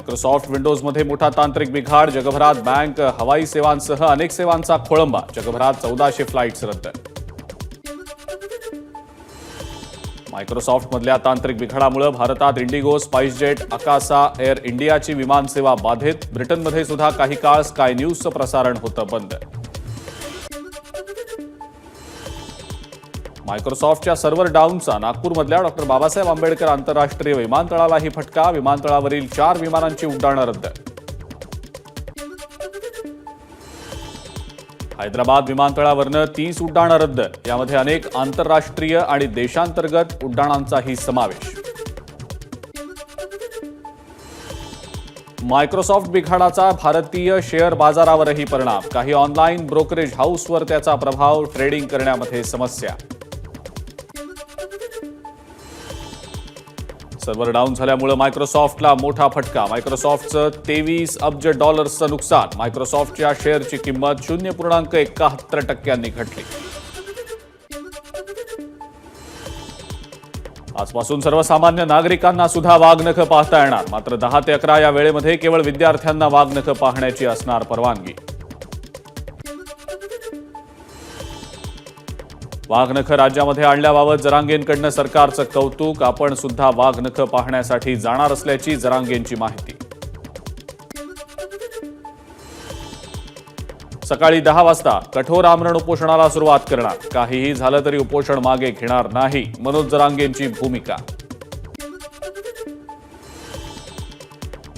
Microsoft विंडोजमध्ये मोठा तांत्रिक बिघाड, जगभरात बँक, हवाई सेवांसह अनेक सेवांचा खोळंबा, जगभरात 1400 फ्लाईट्स रद्द. मायक्रोसॉफ्टमधल्या तांत्रिक बिघाडामुळे भारतात इंडिगो, स्पाइसजेट, अकासा, एअर इंडियाची विमानसेवा बाधित. ब्रिटनमध्ये सुद्धा काही काळ स्काय न्यूजचं प्रसारण होतं बंद. मायक्रोसॉफ्टच्या सर्व्हर डाऊनचा नागपूरमधल्या डॉ. बाबासाहेब आंबेडकर आंतरराष्ट्रीय विमानतळालाही फटका. विमानतळावरील 4 विमानांची उड्डाणं रद्द. हैदराबाद विमानतळावरनं 30 उड्डाणं रद्द. यामध्ये अनेक आंतरराष्ट्रीय आणि देशांतर्गत उड्डाणांचाही समावेश. मायक्रोसॉफ्ट बिघाडाचा भारतीय शेअर बाजारावरही परिणाम. काही ऑनलाईन ब्रोकरेज हाऊसवर त्याचा प्रभाव. ट्रेडिंग करण्यामध्ये समस्या. सर्व्हर डाऊन झाल्यामुळे मायक्रोसॉफ्टला मोठा फटका. मायक्रोसॉफ्टचं 23 अब्ज डॉलर्सचं नुकसान. मायक्रोसॉफ्टच्या शेअरची किंमत 0.71% घटली. आजपासून सर्वसामान्य नागरिकांना सुद्धा वाघनखं पाहता येणार. मात्र 10 ते 11 या वेळेमध्ये केवळ विद्यार्थ्यांना वाघनखं पाहण्याची असणार परवानगी. वाघनखं राज्यामध्ये आणल्याबाबत जरांगेंकडनं सरकारचं कौतुक. आपण सुद्धा वाघनखं पाहण्यासाठी जाणार असल्याची जरांगेंची माहिती. सकाळी 10 वाजता कठोर आमरण उपोषणाला सुरुवात करणार. काहीही झालं तरी उपोषण मागे घेणार नाही, मनोज जरांगेंची भूमिका.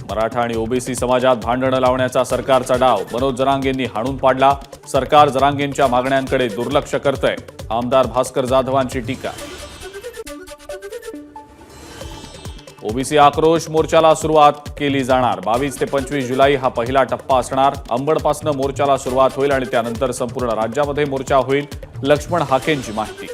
मराठा आणि ओबीसी समाजात भांडणं लावण्याचा सरकारचा डाव. मनोज जरांगेंनी हाणून पाडला. सरकार जरांगेंच्या मागण्यांकडे दुर्लक्ष करतंय. आमदार भास्कर जाधवांची टीका. ओबीसी आक्रोश मोर्चाला सुरुवात केली जाणार. 22 ते 25 जुलै हा पहिला टप्पा असणार. अंबडपासून मोर्चाला सुरुवात होईल आणि त्यानंतर संपूर्ण राज्यामध्ये मोर्चा होईल. लक्ष्मण हाकेंची माहिती.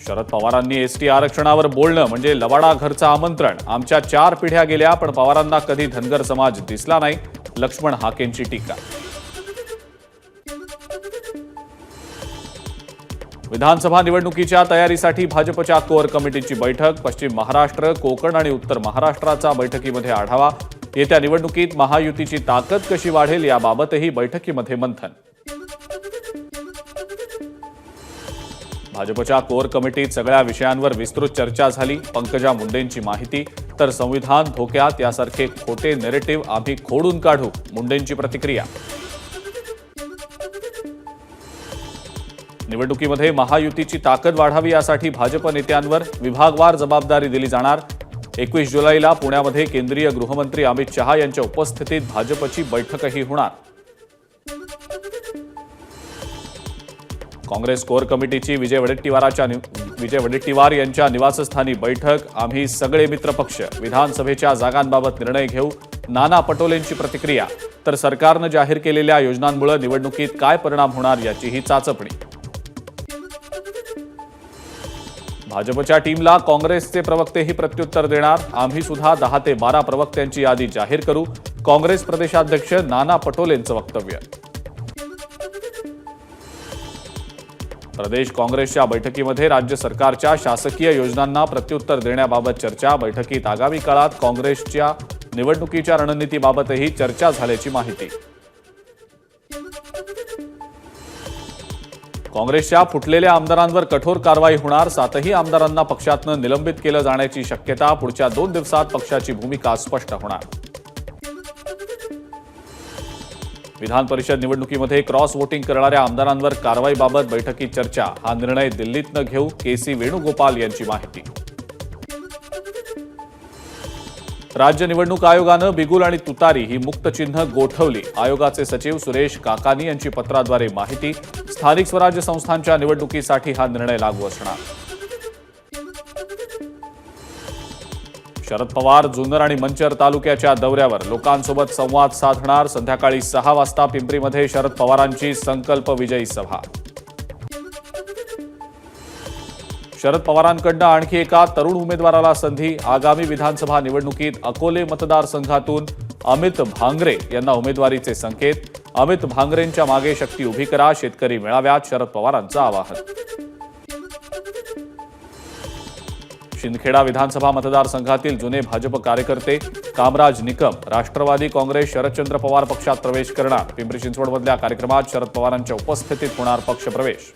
शरद पवारांनी एसटी आरक्षणावर बोलणं म्हणजे लवाडा घरचं आमंत्रण. आमच्या 4 पिढ्या गेल्या पण पवारांना कधी धनगर समाज दिसला नाही. लक्ष्मण हाकेंची टीका. विधानसभा निवडणुकीच्या तयारीसाठी भाजपच्या कोअर कमिटीची बैठक. पश्चिम महाराष्ट्र, कोकण आणि उत्तर महाराष्ट्राचा बैठकीमध्ये आढावा. येत्या निवडणुकीत महायुतीची ताकद कशी वाढेल याबाबतही बैठकीमध्ये मंथन. भाजपच्या कोअर कमिटीत सगळ्या विषयांवर विस्तृत चर्चा झाली. पंकजा मुंडेंची माहिती. तर संविधान धोक्यात यासारखे खोटे नेरेटिव्ह आम्ही खोडून काढू, मुंडेंची प्रतिक्रिया. निवडणुकीमध्ये महायुतीची ताकद वाढावी यासाठी भाजप नेत्यांवर विभागवार जबाबदारी दिली जाणार. 21 जुलैला पुण्यामध्ये केंद्रीय गृहमंत्री अमित शहा यांच्या उपस्थितीत भाजपची बैठकही होणार. काँग्रेस कोअर कमिटीची विजय वडेट्टीवार यांच्या निवासस्थानी बैठक. आम्ही सगळे मित्रपक्ष विधानसभेच्या जागांबाबत निर्णय घेऊ, नाना पटोलेंची प्रतिक्रिया. तर सरकारनं जाहीर केलेल्या योजनांमुळे निवडणुकीत काय परिणाम होणार याचीही चाचपणी. भाजपच्या टीमला काँग्रेसचे प्रवक्तेही प्रत्युत्तर देणार. आम्ही सुद्धा 10 ते 12 प्रवक्त्यांची यादी जाहीर करू. काँग्रेस प्रदेशाध्यक्ष नाना पटोलेंचं वक्तव्य. प्रदेश काँग्रेसच्या बैठकीमध्ये राज्य सरकारच्या शासकीय योजनांना प्रत्युत्तर देण्याबाबत चर्चा. बैठकीत आगामी काळात काँग्रेसच्या निवडणुकीच्या रणनीतीबाबतही चर्चा झाल्याची माहिती. काँग्रेसच्या फुटलेल्या आमदारांवर कठोर कारवाई होणार. 7ही आमदारांना पक्षातनं निलंबित केलं जाण्याची शक्यता. पुढच्या 2 दिवसात पक्षाची भूमिका स्पष्ट होणार. विधान परिषद निवडणुकीमध्ये क्रॉस वोटिंग करणाऱ्या आमदारांवर कारवाईबाबत बैठकीत चर्चा. हा निर्णय दिल्लीतनं घेऊ, केसी वेणुगोपाल यांची माहिती. राज्य निवडणूक आयोगानं बिगुल आणि तुतारी ही मुक्त चिन्ह गोठवली. आयोगाचे सचिव सुरेश काकानी यांची पत्राद्वारे माहिती. स्थानिक स्वराज्य संस्थांच्या निवडणुकीसाठी हा निर्णय लागू असणार. शरद पवार जुन्नर आणि मंचर तालुक्याच्या दौऱ्यावर. लोकांसोबत संवाद साधणार. संध्याकाळी 6 वाजता पिंपरीमध्ये शरद पवारांची संकल्प विजयी सभा. शरद पवारांकडनं आणखी एका तरुण उमेदवाराला संधी. आगामी विधानसभा निवडणुकीत अकोले मतदारसंघातून अमित भांगरे यांना उमेदवारीचे संकेत. अमित भांगरेंच्या मागे शक्ती उभी करा. शेतकरी मेळाव्यात शरद पवारांचं आवाहन. शिंदखेडा विधानसभा मतदारसंघातील जुने भाजप कार्यकर्ते कामराज निकम राष्ट्रवादी काँग्रेस शरदचंद्र पवार पक्षात प्रवेश करणार. पिंपरी चिंचवडमधल्या कार्यक्रमात शरद पवारांच्या उपस्थितीत होणार पक्षप्रवेश.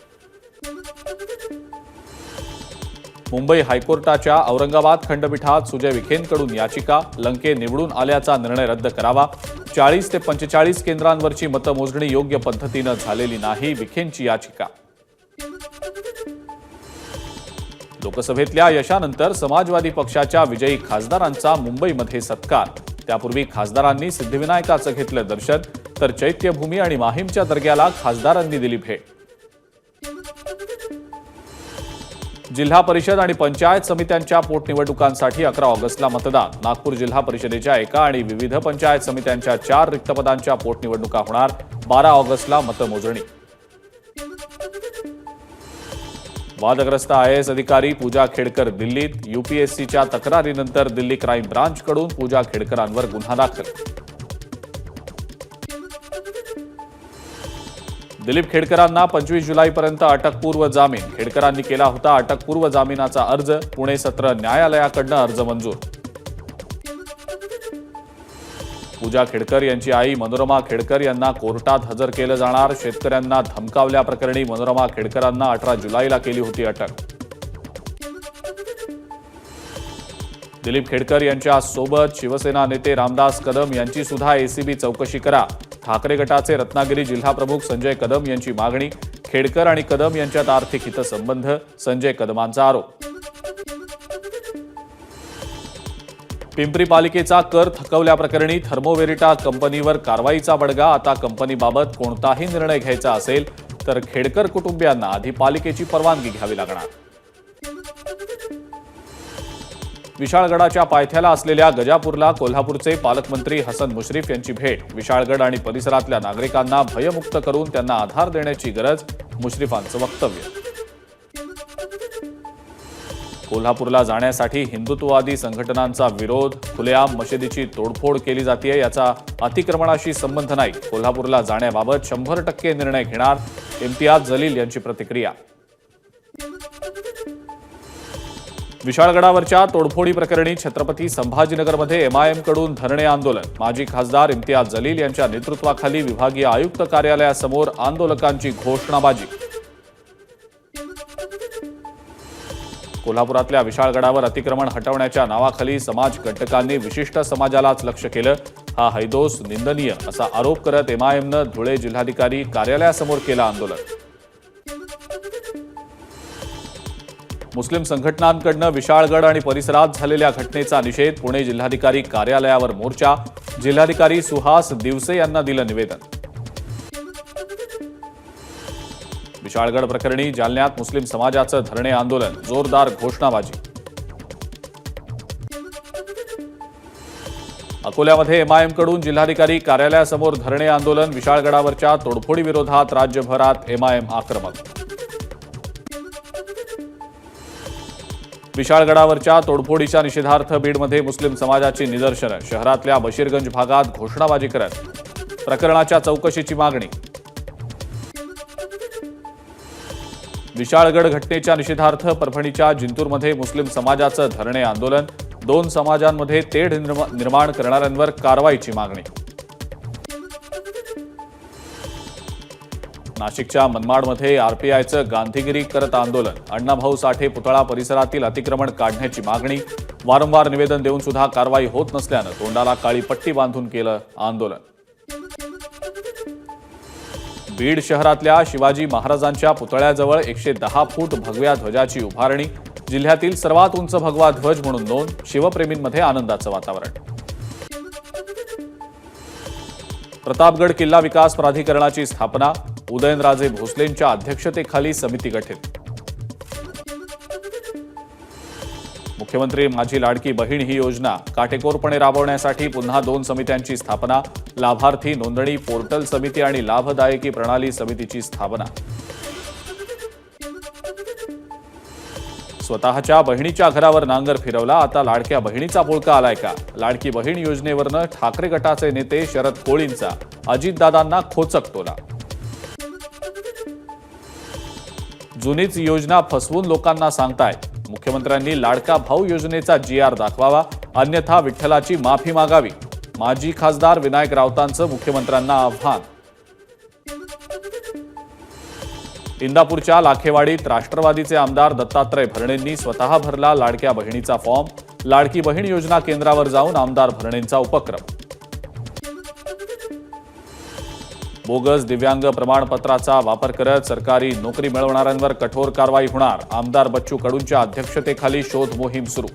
मुंबई हायकोर्टाच्या औरंगाबाद खंडपीठात सुजय विखेंकडून याचिका. लंके निवडून आल्याचा निर्णय रद्द करावा. 40 ते 45 केंद्रांवरची मतमोजणी योग्य पद्धतीनं झालेली नाही, विखेंची याचिका. लोकसभेतल्या यशानंतर समाजवादी पक्षाच्या विजयी खासदारांचा मुंबईमध्ये सत्कार. त्यापूर्वी खासदारांनी सिद्धिविनायकाचं घेतलं दर्शन, तर चैत्यभूमी आणि माहीमच्या दर्ग्याला खासदारांनी दिली भेट. जिल्हा परिषद आणि पंचायत समित्यांच्या पोटनिवडणुकांसाठी 11 ऑगस्टला मतदान. नागपूर जिल्हा परिषदेच्या एका आणि विविध पंचायत समित्यांच्या 4 रिक्त पदांच्या पोटनिवडणुका होणार. 12 ऑगस्टला मतमोजणी. वादग्रस्त IAS अधिकारी पूजा खेडकर दिल्लीत. UPSCच्या तक्रारीनंतर दिल्ली क्राईम ब्रांचकडून पूजा खेडकरांवर गुन्हा दाखल. दिलीप खेडकरांना 25 जुलैपर्यंत अटकपूर्व जामीन. खेडकरांनी केला होता अटकपूर्व जामिनाचा अर्ज. पुणे सत्र न्यायालयाकडनं अर्ज मंजूर. पूजा खेडकर यांची आई मनोरमा खेडकर यांना कोर्टात हजर केलं जाणार. शेतकऱ्यांना धमकावल्याप्रकरणी मनोरमा खेडकरांना 18 जुलैला केली होती अटक. दिलीप खेडकर यांच्या सोबत शिवसेना नेते रामदास कदम यांची सुद्धा ACB चौकशी करा. ठाकरे गटाचे रत्नागिरी जिल्हाप्रमुख संजय कदम यांची मागणी. खेडकर आणि कदम यांच्यात आर्थिक हितसंबंध, संजय कदमांचा आरोप. पिंपरी पालिकेचा कर थकवल्याप्रकरणी थर्मोवेरिटा कंपनीवर कारवाईचा बडगा. आता कंपनीबाबत कोणताही निर्णय घ्यायचा असेल तर खेडकर कुटुंबियांना आधी पालिकेची परवानगी घ्यावी लागणार. विशाळगडाच्या पायथ्याला असलेल्या गजापूरला कोल्हापूरचे पालकमंत्री हसन मुश्रीफ यांची भेट. विशाळगड आणि परिसरातल्या नागरिकांना भयमुक्त करून त्यांना आधार देण्याची गरज, मुश्रीफांचं वक्तव्य. कोल्हापूरला जाण्यासाठी हिंदुत्ववादी संघटनांचा विरोध. खुलेआम मशिदीची तोडफोड केली जाते, याचा अतिक्रमणाशी संबंध नाही. कोल्हापूरला जाण्याबाबत 100% निर्णय घेणार, इम्तियाज जलील यांची प्रतिक्रिया. विशाळगडावरच्या तोडफोडी प्रकरणी छत्रपती संभाजीनगरमध्ये MIM कडून धरणे आंदोलन. माजी खासदार इम्तियाज जलील यांच्या नेतृत्वाखाली विभागीय आयुक्त कार्यालयासमोर आंदोलकांची घोषणाबाजी. कोल्हापुरातल्या विशाळगडावर अतिक्रमण हटवण्याच्या नावाखाली समाजकंटकांनी विशिष्ट समाजालाच लक्ष्य केलं. हा हैदोस निंदनीय असा आरोप करत MIMनं धुळे जिल्हाधिकारी कार्यालयासमोर केलं आंदोलन. मुस्लिम संघटनांकडनं विशाळगड आणि परिसरात झालेल्या घटनेचा निषेध. पुणे जिल्हाधिकारी कार्यालयावर मोर्चा. जिल्हाधिकारी सुहास दिवसे यांना दिलं निवेदन. विशाळगड प्रकरणी जालन्यात मुस्लिम समाजाचं धरणे आंदोलन. जोरदार घोषणाबाजी. अकोल्यामध्ये MIM कडून जिल्हाधिकारी कार्यालयासमोर धरणे आंदोलन. विशाळगडावरच्या तोडफोडी विरोधात राज्यभरात MIM आक्रमक. विशाळगडावरच्या तोडफोडीच्या निषेधार्थ बीडमध्ये मुस्लिम समाजाची निदर्शनं. शहरातल्या बशीरगंज भागात घोषणाबाजी करत प्रकरणाच्या चौकशीची मागणी. विशाळगड घटनेच्या निषेधार्थ परभणीच्या जिंतूरमध्ये मुस्लिम समाजाचं धरणे आंदोलन. 2 समाजांमध्ये तेढ निर्माण करणाऱ्यांवर कारवाईची मागणी. नाशिकच्या मनमाडमध्ये RPIचं गांधीगिरी करत आंदोलन. अण्णाभाऊ साठे पुतळा परिसरातील अतिक्रमण काढण्याची मागणी. वारंवार निवेदन देऊन सुद्धा कारवाई होत नसल्यानं तोंडाला काळी पट्टी बांधून केलं आंदोलन. बीड शहरातल्या शिवाजी महाराजांच्या पुतळ्याजवळ 110 फूट भगव्या ध्वजाची उभारणी. जिल्ह्यातील सर्वात उंच भगवा ध्वज म्हणून नोंद. शिवप्रेमींमध्ये आनंदाचं वातावरण. प्रतापगड किल्ला विकास प्राधिकरणाची स्थापना. उदयनराजे भोसलेंच्या अध्यक्षतेखाली समिती गठीत. मुख्यमंत्री माझी लाडकी बहीण ही योजना काटेकोरपणे राबवण्यासाठी पुन्हा 2 समित्यांची स्थापना. लाभार्थी नोंदणी पोर्टल समिती आणि लाभदायकी प्रणाली समितीची स्थापना. स्वतःच्या बहिणीच्या घरावर नांगर फिरवला, आता लाडक्या बहिणीचा बोळका आलाय का? लाडकी बहीण योजनेवरनं ठाकरे गटाचे नेते शरद कोळींचा अजितदादांना खोचक टोला. जुनीच योजना फसवून लोकांना सांगतायत. मुख्यमंत्र्यांनी लाडका भाऊ योजनेचा GR दाखवावा, अन्यथा विठ्ठलाची माफी मागावी. माजी खासदार विनायक राऊतांचं मुख्यमंत्र्यांना आव्हान. इंदापूरच्या लाखेवाडीत राष्ट्रवादीचे आमदार दत्तात्रय भरणेंनी स्वतः भरला लाडक्या बहिणीचा फॉर्म. लाडकी बहीण योजना केंद्रावर जाऊन आमदार भरणेंचा उपक्रम. बोगस दिव्यांग प्रमाणपत्राचा वापर करत सरकारी नोकरी मिळवणाऱ्यांवर कठोर कारवाई होणार. आमदार बच्चू कडूंच्या अध्यक्षतेखाली शोध मोहीम सुरू.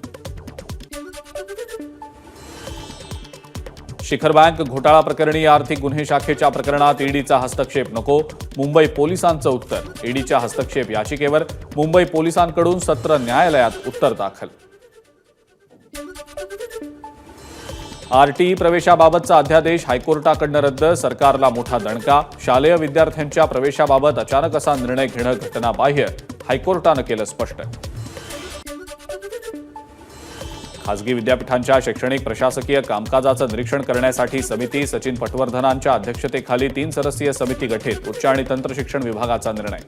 शिखर बँक घोटाळा प्रकरणी आर्थिक गुन्हे शाखेच्या प्रकरणात ईडीचा हस्तक्षेप नको, मुंबई पोलिसांचं उत्तर. ईडीच्या हस्तक्षेप याचिकेवर मुंबई पोलिसांकडून सत्र न्यायालयात उत्तर दाखल. RTE प्रवेशाबाबतचा अध्यादेश हायकोर्टाकडनं रद्द, सरकारला मोठा दणका. शालेय विद्यार्थ्यांच्या प्रवेशाबाबत अचानक असा निर्णय घेणं घटनाबाह्य, हायकोर्टानं केलं स्पष्ट. खासगी विद्यापीठांच्या शैक्षणिक प्रशासकीय कामकाजाचं निरीक्षण करण्यासाठी समिती. सचिन पटवर्धनांच्या अध्यक्षतेखाली 3 सदस्यीय समिती गठीत. उच्च आणि तंत्र शिक्षण विभागाचा निर्णय.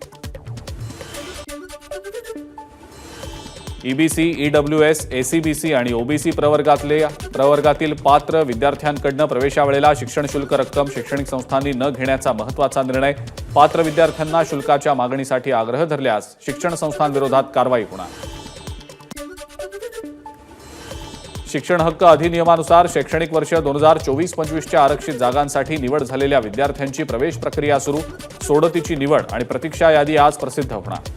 EBC, EWS, ACBC आणि OBC प्रवर्गातील पात्र विद्यार्थ्यांकडून प्रवेशावेळेला शिक्षण शुल्क रक्कम शैक्षणिक संस्थांनी न घेण्याचा महत्त्वाचा निर्णय. पात्र विद्यार्थ्यांना शुल्काच्या मागणीसाठी आग्रह धरल्यास शिक्षण संस्थांविरोधात कारवाई होणार. शिक्षण हक्क अधिनियमानुसार शैक्षणिक वर्ष 2024-25च्या आरक्षित जागांसाठी निवड झालेल्या विद्यार्थ्यांची प्रवेश प्रक्रिया सुरू. सोडतीची निवड आणि प्रतीक्षा यादी आज प्रसिद्ध होणार.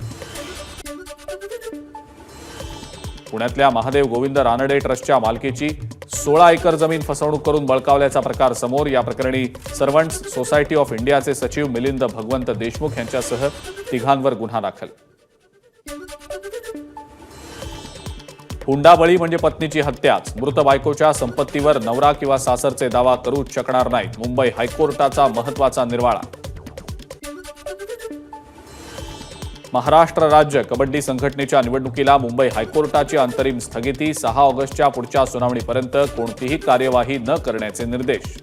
पुण्यातल्या महादेव गोविंद रानडे ट्रस्टच्या मालकीची 16 एकर जमीन फसवणूक करून बळकावल्याचा प्रकार समोर. या प्रकरणी सर्वंट्स सोसायटी ऑफ इंडियाचे सचिव मिलिंद भगवंत देशमुख यांच्यासह 3 गुन्हा दाखल. हुंडाबळी म्हणजे पत्नीची हत्याच. मृत बायकोच्या संपत्तीवर नवरा किंवा सासरचे दावा करूच शकणार नाहीत. मुंबई हायकोर्टाचा महत्त्वाचा निर्वाळा. महाराष्ट्र राज्य कबड्डी संघटनेच्या निवडणुकीला मुंबई हायकोर्टाची अंतरिम स्थगिती. 6 ऑगस्टच्या पुढच्या सुनावणीपर्यंत कोणतीही कार्यवाही न करण्याचे निर्देश.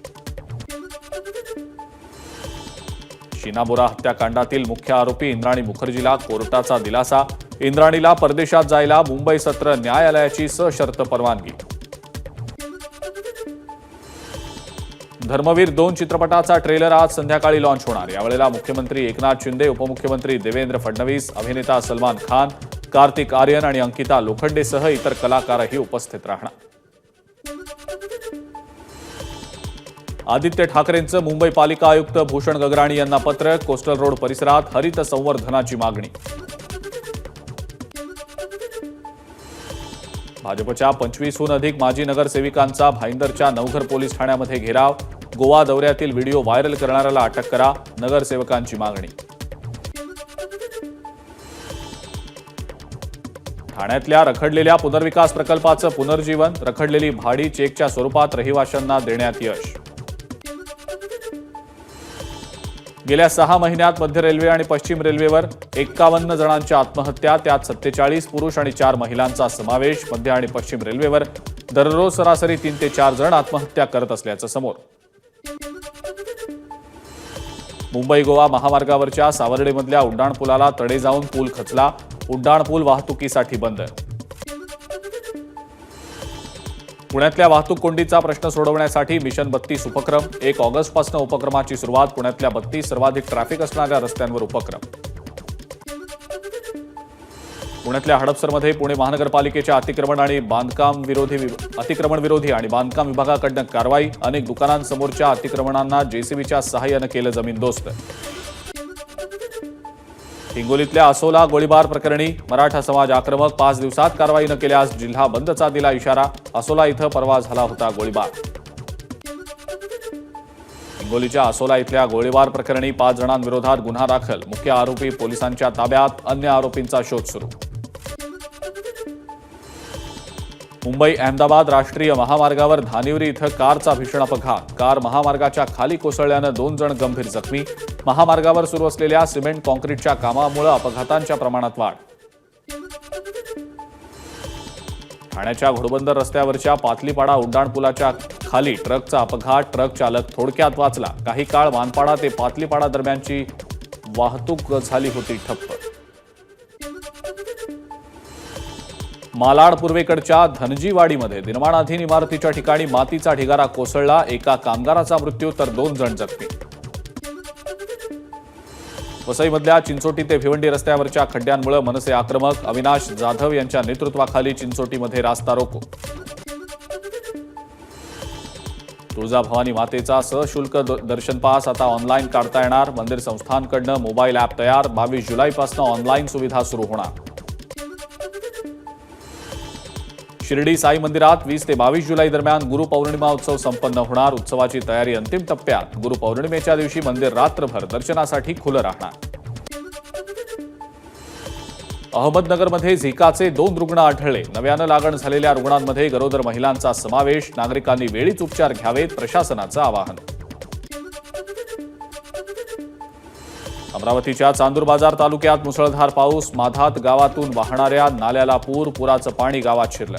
शीना हत्याकांडातील मुख्य आरोपी इंद्राणी मुखर्जीला कोर्टाचा दिलासा. इंद्राणीला परदेशात जायला मुंबई सत्र न्यायालयाची सशर्त परवानगी. धर्मवीर 2 चित्रपटाचा ट्रेलर आज संध्याकाळी लॉन्च होणार. यावेळेला मुख्यमंत्री एकनाथ शिंदे, उपमुख्यमंत्री देवेंद्र फडणवीस, अभिनेता सलमान खान, कार्तिक आर्यन आणि अंकिता लोखंडेसह इतर कलाकारही उपस्थित राहणार. आदित्य ठाकरेंचं मुंबई पालिका आयुक्त भूषण गगराणी यांना पत्र. कोस्टल रोड परिसरात हरित संवर्धनाची मागणी. भाजपच्या 25हून अधिक माजी नगरसेविकांचा भाईंदरच्या नवघर पोलीस ठाण्यामध्ये घेराव. गोवा दौऱ्यातील व्हिडिओ व्हायरल करणाऱ्याला अटक करा, नगरसेवकांची मागणी. ठाण्यातल्या रखडलेल्या पुनर्विकास प्रकल्पाचं पुनर्जीवन. रखडलेली भाडी चेकच्या स्वरूपात रहिवाशांना देण्यात यश. गेल्या 6 महिन्यात मध्य रेल्वे आणि पश्चिम रेल्वेवर 51 जणांच्या आत्महत्या, त्यात 47 पुरुष आणि 4 महिलांचा समावेश. मध्य आणि पश्चिम रेल्वेवर दररोज सरासरी 3 ते 4 जण आत्महत्या करत असल्याचं समोर. मुंबई गोवा महामार्गावरच्या सावर्डेमधल्या उड्डाणपुलाला तडे जाऊन पूल खचला. उड्डाणपूल वाहतुकीसाठी बंद. पुण्यातल्या वाहतूक कोंडीचा प्रश्न सोडवण्यासाठी मिशन 32 उपक्रम. 1 ऑगस्टपासून उपक्रमाची सुरुवात. पुण्यातल्या 32 सर्वाधिक ट्रॅफिक असणाऱ्या रस्त्यांवर उपक्रम. पुण्यातल्या हडपसरमध्ये पुणे महानगरपालिकेच्या अतिक्रमण विरोधी आणि बांधकाम विभागाकडून कारवाई. अनेक दुकानांसमोरच्या अतिक्रमणांना JCBच्या सहाय्यानं केलं जमीनदोस्त. हिंगोलीतल्या असोला गोळीबार प्रकरणी मराठा समाज आक्रमक. 5 दिवसात कारवाई न केल्यास जिल्हा बंदचा दिला इशारा. असोला इथं परवा झाला होता गोळीबार. हिंगोलीच्या असोला इथल्या गोळीबार प्रकरणी 5 जणांविरोधात गुन्हा दाखल. मुख्य आरोपी पोलिसांच्या ताब्यात. अन्य आरोपींचा शोध सुरू. मुंबई अहमदाबाद राष्ट्रीय महामार्गावर धानिवरी इथं कारचा भीषण अपघात. कार महामार्गाच्या खाली कोसळल्यानं 2 जण गंभीर जखमी. महामार्गावर सुरू असलेल्या सिमेंट कॉन्क्रीटच्या कामामुळे अपघातांच्या प्रमाणात वाढ. ठाण्याच्या घोडबंदर रस्त्यावरच्या पातलीपाडा उड्डाणपुलाच्या खाली ट्रकचा अपघात. ट्रक चालक थोडक्यात वाचला. काही काळ मानपाडा ते पातलीपाडा दरम्यानची वाहतूक झाली होती ठप्प. मालाड पूर्वेकडच्या धनजीवाडीमध्ये निर्माणाधीन इमारतीच्या ठिकाणी मातीचा ढिगारा कोसळला. एका कामगाराचा मृत्यू तर 2 जण जखमी. वसईमधल्या चिंचोटी ते भिवंडी रस्त्यावरच्या खड्ड्यांमुळे मनसे आक्रमक. अविनाश जाधव यांच्या नेतृत्वाखाली चिंचोटीमध्ये रास्ता रोको. तुळजाभवानी मातेचा सशुल्क दर्शन पास आता ऑनलाईन काढता येणार. मंदिर संस्थांकडनं मोबाईल ॲप तयार. 22 जुलैपासून ऑनलाईन सुविधा सुरू होणार. शिर्डी साई मंदिरात 20 ते 22 जुलै दरम्यान गुरुपौर्णिमा उत्सव संपन्न होणार. उत्सवाची तयारी अंतिम टप्प्यात. गुरुपौर्णिमेच्या दिवशी मंदिर रात्रभर दर्शनासाठी खुलं राहणार. अहमदनगरमध्ये झिकाचे 2 रुग्ण आढळले. नव्यानं लागण झालेल्या रुग्णांमध्ये गरोदर महिलांचा समावेश. नागरिकांनी वेळीच उपचार घ्यावेत, प्रशासनाचं आवाहन. अमरावतीच्या चांदूर बाजार तालुक्यात मुसळधार पाऊस. माधात गावातून वाहणाऱ्या नाल्याला पुराचं पाणी गावात शिरलं.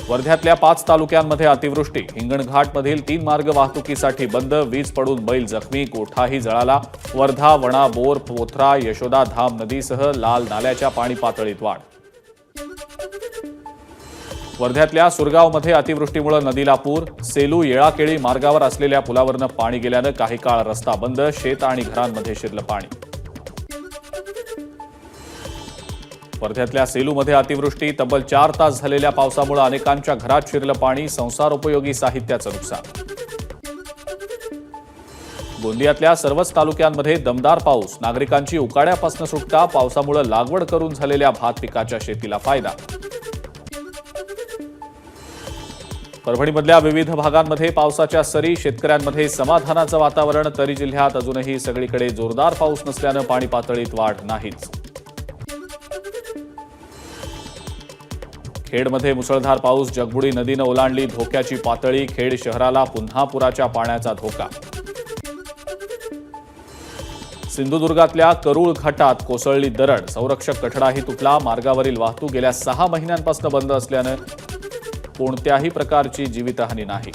वर्ध्यातल्या 5 तालुक्यांमध्ये अतिवृष्टी. हिंगणघाटमधील 3 मार्ग वाहतुकीसाठी बंद. वीज पडून बैल जखमी. गोठाही जळाला. वर्धा, वणा, बोर, पोथरा, यशोदा धाम नदीसह लाल नाल्याच्या पाणी पातळीत वाढ. वर्ध्यातल्या सुरगावमध्ये अतिवृष्टीमुळे नदीला पूर. सेलू येळाकेळी मार्गावर असलेल्या पुलावरनं पाणी गेल्यानं काही काळ रस्ता बंद. शेत आणि घरांमध्ये शिरलं पाणी. वर्ध्यातल्या सेलूमध्ये अतिवृष्टी. तब्बल 4 तास झालेल्या पावसामुळे अनेकांच्या घरात शिरलं पाणी. संसारोपयोगी साहित्याचं नुकसान. गोंदियातल्या सर्वच तालुक्यांमध्ये दमदार पाऊस. नागरिकांची उकाड्यापासून सुटका. पावसामुळे लागवड करून झालेल्या भात पिकाच्या शेतीला फायदा. परभणीमधल्या विविध भागांमध्ये पावसाच्या सरी. शेतकऱ्यांमध्ये समाधानाचं वातावरण. तरी जिल्ह्यात अजूनही सगळीकडे जोरदार पाऊस नसल्यानं पाणी पातळीत वाढ नाहीच. खेडमध्ये मुसळधार पाऊस. जगबुडी नदीनं ओलांडली धोक्याची पातळी. खेड शहराला पुन्हा पुराच्या पाण्याचा धोका. सिंधुदुर्गातल्या करूळ घाटात कोसळली दरड. संरक्षक कठडाही तुटला. मार्गावरील वाहतूक गेल्या 6 महिन्यांपासून बंद असल्यानं कोणत्याही प्रकारची जीवितहानी नाही.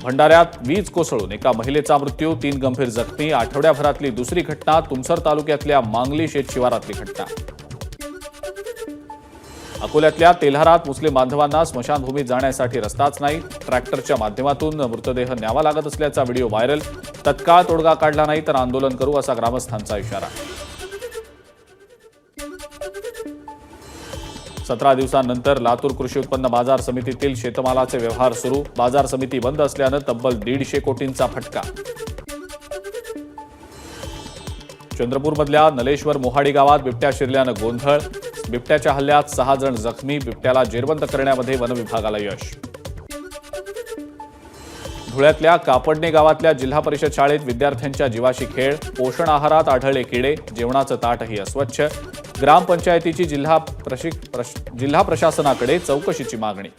भंडाऱ्यात वीज कोसळून एका महिलेचा मृत्यू. 3 गंभीर जखमी. आठवड्याभरातली दुसरी घटना. तुमसर तालुक्यातल्या मांगली शेत शिवारातली घटना. अकोल्यातल्या तेल्हारात मुस्लिम बांधवांना स्मशानभूमीत जाण्यासाठी रस्ताच नाही. ट्रॅक्टरच्या माध्यमातून मृतदेह न्यावा लागत असल्याचा व्हिडिओ व्हायरल. तत्काळ तोडगा काढला नाही तर आंदोलन करू असा ग्रामस्थांचा इशारा. 17 दिवसांनंतर लातूर कृषी उत्पन्न बाजार समितीतील शेतमालाचे व्यवहार सुरू. बाजार समिती बंद असल्यानं तब्बल 150 कोटींचा फटका. चंद्रपूरमधल्या नलेश्वर मोहाडी गावात बिबट्या शिरल्यानं गोंधळ. बिबट्याच्या हल्ल्यात 6 जण जखमी. बिबट्याला जेरबंद करण्यामध्ये वनविभागाला यश. धुळ्यातल्या कापडणे गावातल्या जिल्हा परिषद शाळेत विद्यार्थ्यांच्या जीवाशी खेळ. पोषण आहारात आढळले किडे. जेवणाचं ताटही अस्वच्छ. ग्रामपंचायतीची जिल्हा प्रशासनाकडे चौकशीची मागणी.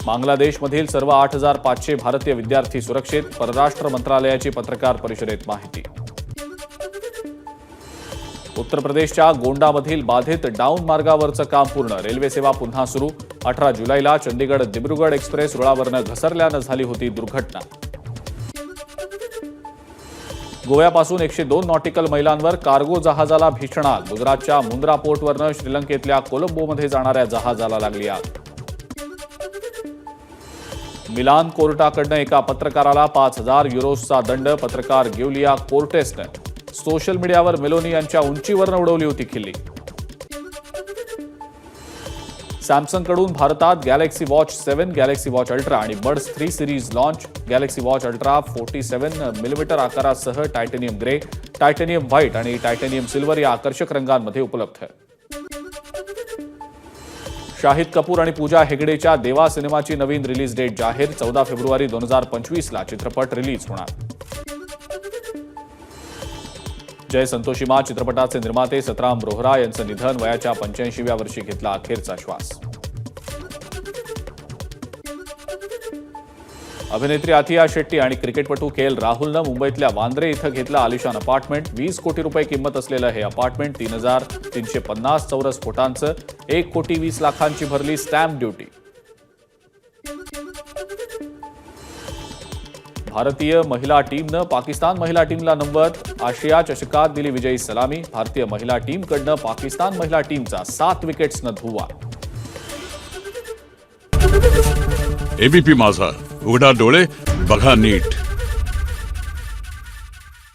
बांगलादेशमधील सर्व 8,500 भारतीय विद्यार्थी सुरक्षित. परराष्ट्र मंत्रालयाची पत्रकार परिषदेत माहिती. उत्तर प्रदेशच्या गोंडामधील बाधित डाऊन मार्गावरचं काम पूर्ण. रेल्वे सेवा पुन्हा सुरू. 18 जुलैला चंदीगड दिब्रुगड एक्सप्रेस रुळावरनं घसरल्यानं झाली होती दुर्घटना. गोव्यापासून 102 नॉटिकल मैलांवर कार्गो जहाजाला भीषण आग. गुजरातच्या मुंद्रा पोर्टवरनं श्रीलंकेतल्या कोलंबोमध्ये जाणाऱ्या जहाजाला लागली आग. मिलान कोर्टाकडनं एका पत्रकाराला 5,000 युरोजचा दंड. पत्रकार गिउलिया कोर्टेसनं सोशल मीडियावर मेलोनी यांच्या उंचीवरनं उडवली होती खिल्ली. सॅमसंगकडून भारतात Galaxy watch 7, Galaxy watch ultra आणि buds 3 series launch. Galaxy watch ultra 47mm आकारासह टायटेनियम ग्रे, टायटेनियम व्हाईट आणि टायटेनियम सिल्वर या आकर्षक रंगांमध्ये उपलब्ध. शाहिद कपूर आणि पूजा हेगडेच्या देवा सिनेमाची नवीन रिलीज डेट जाहीर. 14 फेब्रुवारी 2025ला चित्रपट रिलीज होणार. जय संतोषीमा चित्रपटाचे निर्माते सतराम रोहरा यांचं निधन. वयाच्या 85व्या वर्षी घेतला अखेरचा श्वास. अभिनेत्री आथिया शेट्टी आणि क्रिकेटपटू के.एल. राहुलनं मुंबईतल्या वांद्रे इथं घेतलं आलिशान अपार्टमेंट. 20 कोटी रुपये किंमत असलेलं हे अपार्टमेंट 3,350 चौरस फुटांचं. 1,20,00,000ची भरली स्टॅम्प ड्युटी. भारतीय महिला टीमनं पाकिस्तान महिला टीमला नमवत आशिया चषकात दिली विजयी सलामी. भारतीय महिला टीमकडनं पाकिस्तान महिला टीमचा 7 विकेट्सनं धुव्वा. एबीपी माझा, उघडा डोळे बघा नीट.